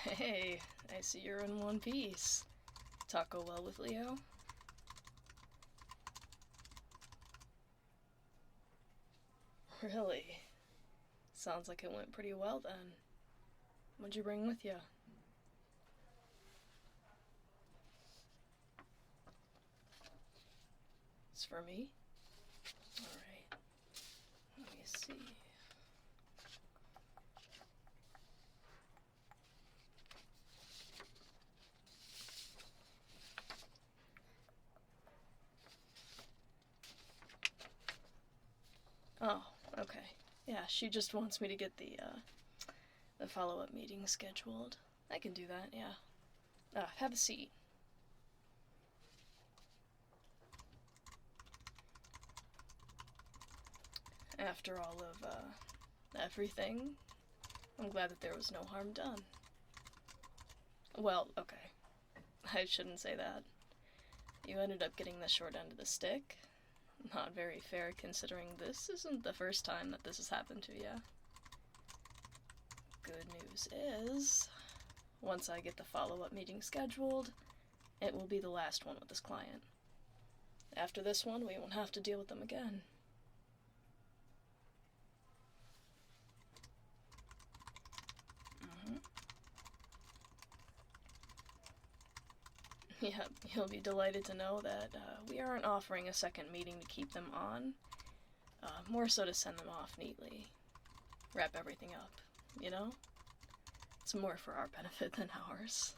Hey, I see you're in one piece. Talk go well with Leo? Really? Sounds like it went pretty well then. What'd you bring with you? It's for me? Alright. Let me see. Oh, okay. Yeah, she just wants me to get the follow-up meeting scheduled. I can do that, yeah. Have a seat. After all of, everything, I'm glad that there was no harm done. Well, okay. I shouldn't say that. You ended up getting the short end of the stick. Not very fair considering this isn't the first time that this has happened to you. Good news is, once I get the follow-up meeting scheduled, it will be the last one with this client. After this one, we won't have to deal with them again. Yeah, you'll be delighted to know that we aren't offering a second meeting to keep them on. More so to send them off neatly. Wrap everything up, you know? It's more for our benefit than ours.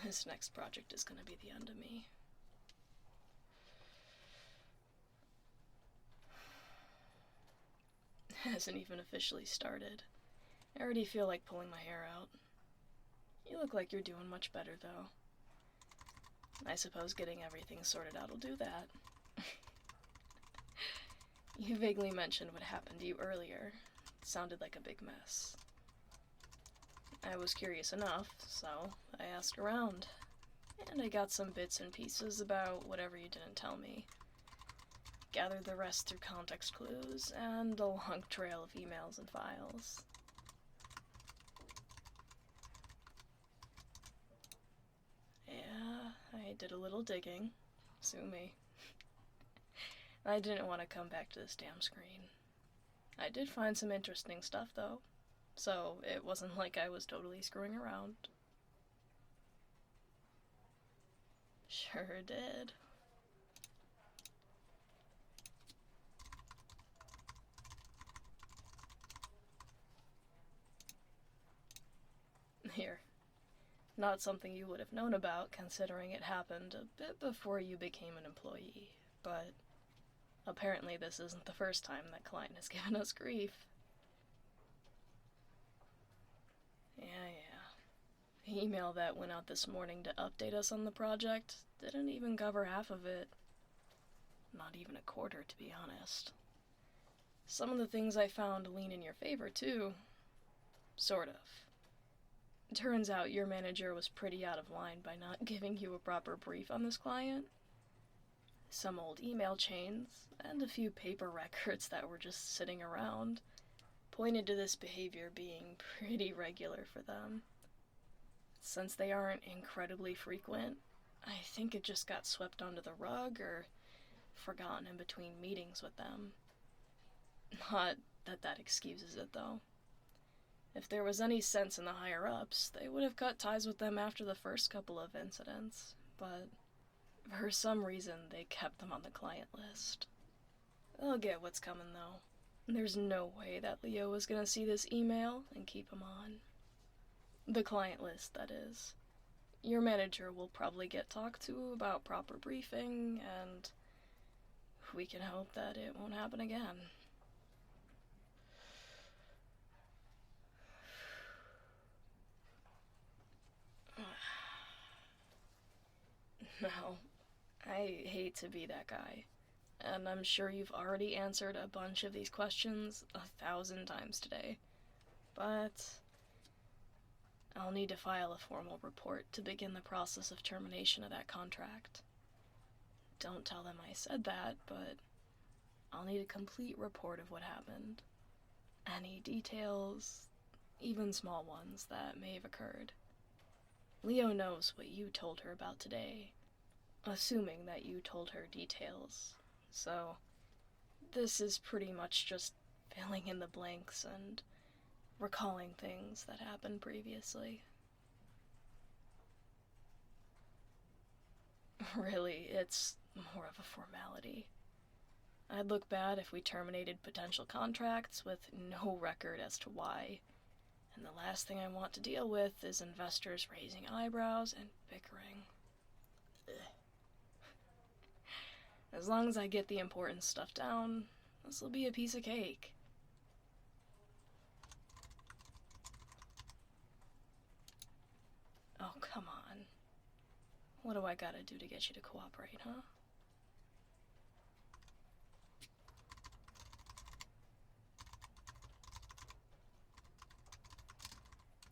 This next project is gonna be the end of me. Hasn't even officially started. I already feel like pulling my hair out. You look like you're doing much better, though. I suppose getting everything sorted out will do that. You vaguely mentioned what happened to you earlier. It sounded like a big mess. I was curious enough, so I asked around. And I got some bits and pieces about whatever you didn't tell me. Gathered the rest through context clues and a long trail of emails and files. Yeah, I did a little digging. Sue me. I didn't want to come back to this damn screen. I did find some interesting stuff, though, so it wasn't like I was totally screwing around. Sure did. Here. Not something you would have known about, considering it happened a bit before you became an employee, but apparently this isn't the first time that client has given us grief. Yeah. The email that went out this morning to update us on the project didn't even cover half of it. Not even a quarter, to be honest. Some of the things I found lean in your favor, too. Sort of. Turns out your manager was pretty out of line by not giving you a proper brief on this client. Some old email chains, and a few paper records that were just sitting around, pointed to this behavior being pretty regular for them. Since they aren't incredibly frequent, I think it just got swept under the rug or forgotten in between meetings with them. Not that that excuses it, though. If there was any sense in the higher-ups, they would have cut ties with them after the first couple of incidents, but for some reason they kept them on the client list. They'll get what's coming, though. There's no way that Leo was gonna see this email and keep him on. The client list, that is. Your manager will probably get talked to about proper briefing, and we can hope that it won't happen again. Now, I hate to be that guy, and I'm sure you've already answered a bunch of these questions 1,000 times today, but I'll need to file a formal report to begin the process of termination of that contract. don't tell them I said that, but I'll need a complete report of what happened. Any details, even small ones, that may have occurred. Leo knows what you told her about today, assuming that you told her details. So, this is pretty much just filling in the blanks and recalling things that happened previously. Really, it's more of a formality. I'd look bad if we terminated potential contracts with no record as to why. And the last thing I want to deal with is investors raising eyebrows and bickering. Ugh. As long as I get the important stuff down, this'll be a piece of cake. Oh, come on. What do I gotta do to get you to cooperate, huh?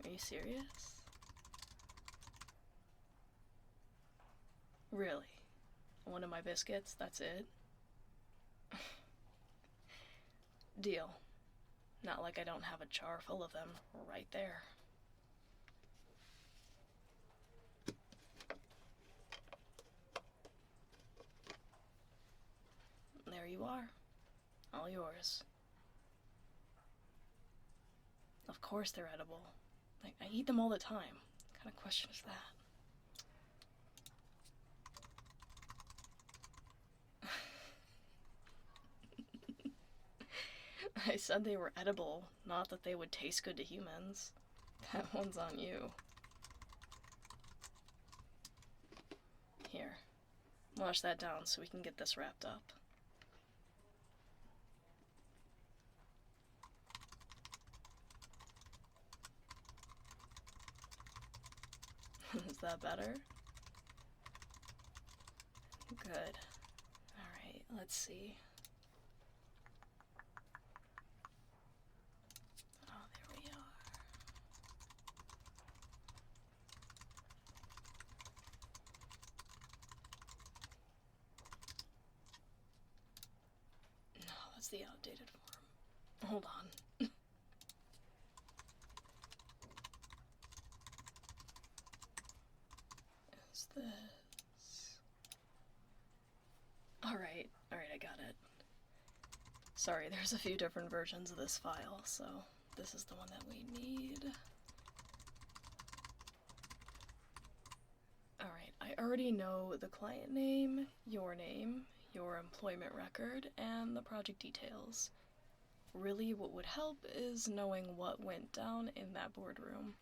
Are you serious? Really? One of my biscuits, that's it? Deal. Not like I don't have a jar full of them right there. There you are. All yours. Of course they're edible. I eat them all the time. What kind of question is that? I said they were edible, not that they would taste good to humans. That one's on you. Here. Wash that down so we can get this wrapped up. Is that better? Good. Alright, let's see. Oh, there we are. No, that's the outdated form. Hold on. Is this... Alright, I got it. Sorry, there's a few different versions of this file, so this is the one that we need. Alright, I already know the client name, your employment record, and the project details. Really, what would help is knowing what went down in that boardroom.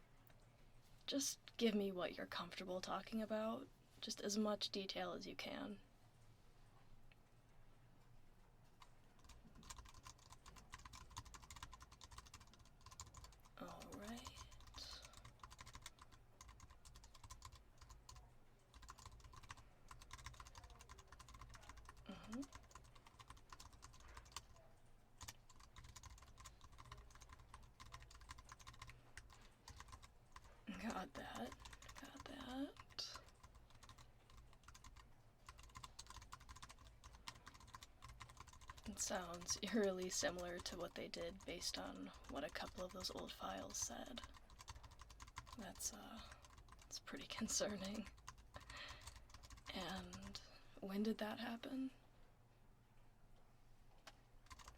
Just give me what you're comfortable talking about, just as much detail as you can. Alright. Got that. It sounds eerily similar to what they did based on what a couple of those old files said. That's pretty concerning. And when did that happen?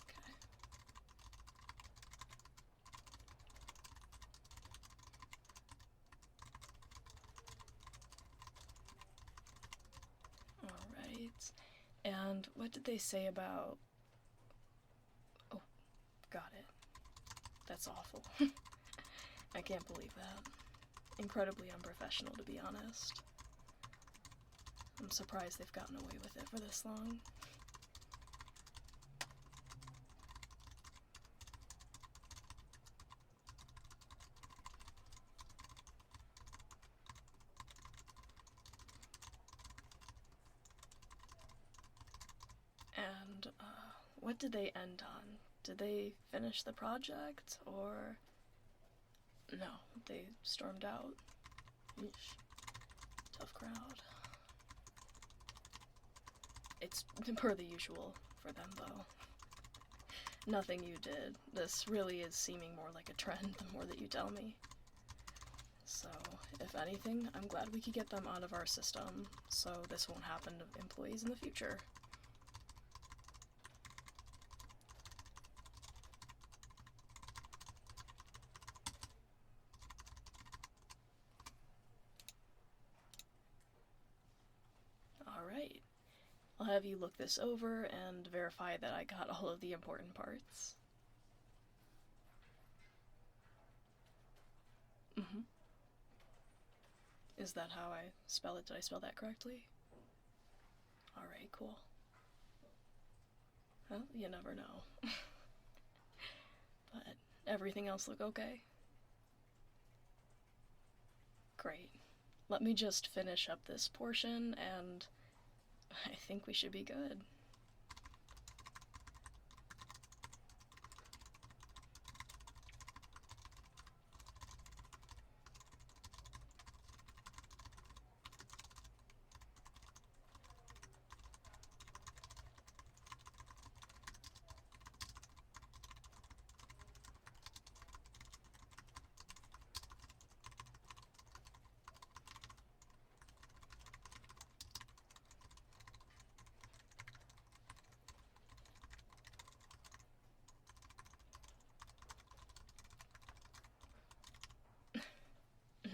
Okay. Alright. And what did they say about... Oh, got it. That's awful. I can't believe that. Incredibly unprofessional, to be honest. I'm surprised they've gotten away with it for this long. And, what did they end on? Did they finish the project, or... No, they stormed out. Yeesh. Tough crowd. It's per the usual for them, though. Nothing you did. This really is seeming more like a trend the more that you tell me. So, if anything, I'm glad we could get them out of our system, so this won't happen to employees in the future. Alright. I'll have you look this over and verify that I got all of the important parts. Mm-hmm. Is that how I spell it? Did I spell that correctly? Alright, cool. Well, you never know. But everything else look okay? Great. Let me just finish up this portion, and I think we should be good.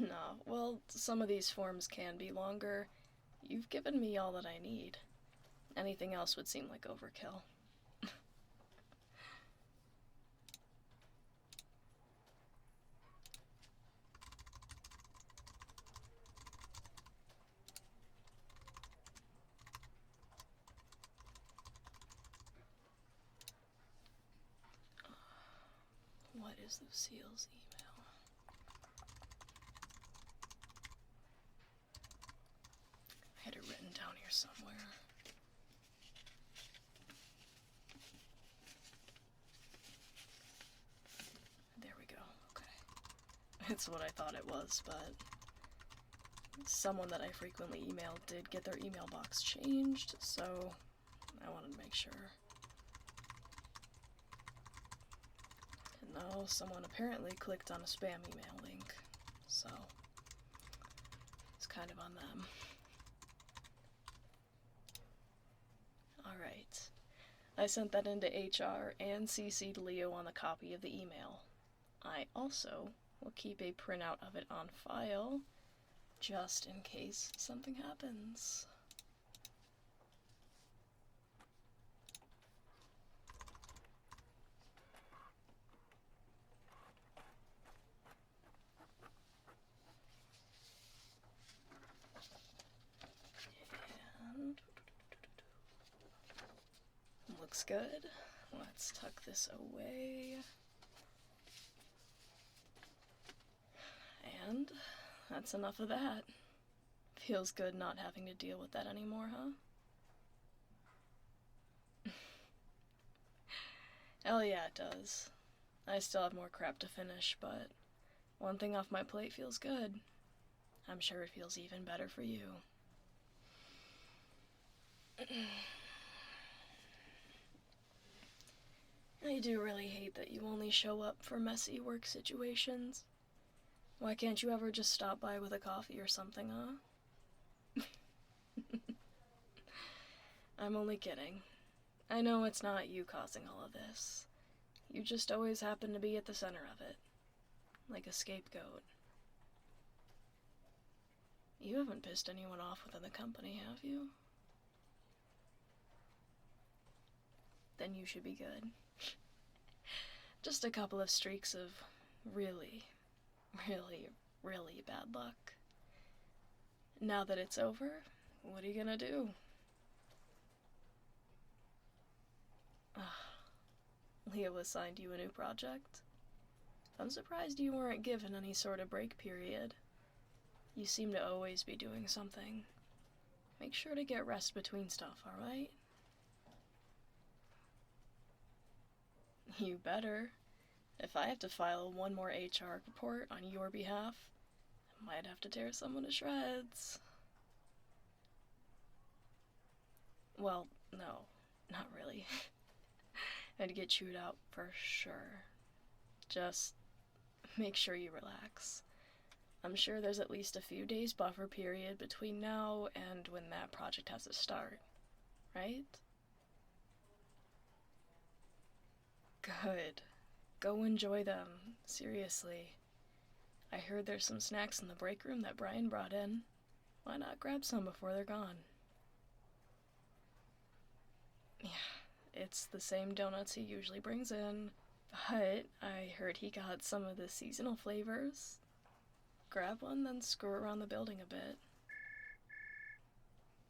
No, well, some of these forms can be longer. You've given me all that I need. Anything else would seem like overkill. What is Lucille's email? I had it written down here somewhere. There we go, okay. It's what I thought it was, but someone that I frequently email did get their email box changed, so I wanted to make sure. No, someone apparently clicked on a spam email link, so it's kind of on them. Alright, I sent that into HR and CC'd Leo on the copy of the email. I also will keep a printout of it on file, just in case something happens. Looks good. Let's tuck this away. And that's enough of that. Feels good not having to deal with that anymore, huh? Hell yeah, it does. I still have more crap to finish, but one thing off my plate feels good. I'm sure it feels even better for you. I do really hate that you only show up for messy work situations. Why can't you ever just stop by with a coffee or something, huh? I'm only kidding. I know it's not you causing all of this. You just always happen to be at the center of it. Like a scapegoat. You haven't pissed anyone off within the company, have you? Then you should be good. Just a couple of streaks of really, really bad luck. Now that it's over, what are you gonna do? Leo assigned you a new project. I'm surprised you weren't given any sort of break period. You seem to always be doing something. Make sure to get rest between stuff, alright? You better. If I have to file one more HR report on your behalf, I might have to tear someone to shreds. Well, No, not really. I'd get chewed out for sure. Just make sure you relax. I'm sure there's at least a few days buffer period between now and when that project has to start, right? Good. Go enjoy them, seriously. I heard there's some snacks in the break room that Brian brought in. Why not grab some before they're gone? Yeah, it's the same donuts he usually brings in, but I heard he got some of the seasonal flavors. Grab one, then screw around the building a bit.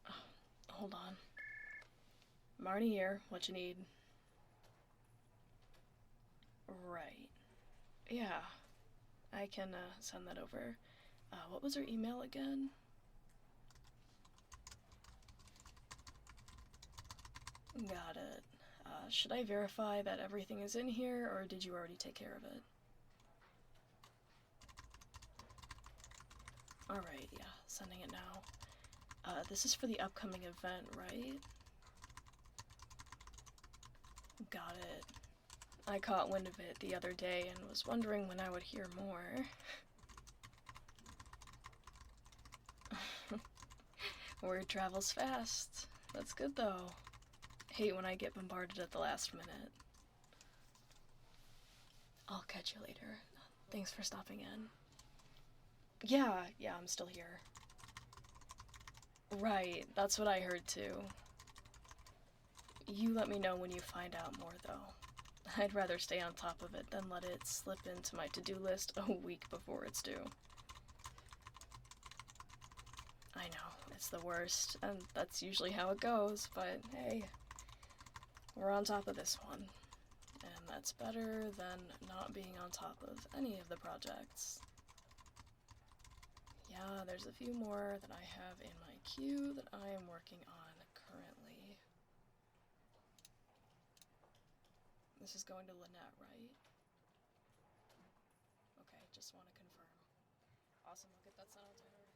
Oh, hold on. Marni here, what you need? Right. Yeah, I can send that over. What was her email again? Got it. Should I verify that everything is in here, or did you already take care of it? Alright, yeah, sending it now. This is for the upcoming event, right? Got it. I caught wind of it the other day and was wondering when I would hear more. Word travels fast. That's good, though. Hate when I get bombarded at the last minute. I'll catch you later. Thanks for stopping in. Yeah, I'm still here. Right, that's what I heard too. You let me know when you find out more, though. I'd rather stay on top of it than let it slip into my to-do list a week before it's due. I know, it's the worst, and that's usually how it goes, but hey, we're on top of this one. And that's better than not being on top of any of the projects. Yeah, there's a few more that I have in my queue that I am working on currently. This is going to Lynette, right? Okay, just want to confirm. Awesome, I'll get that sent out to her.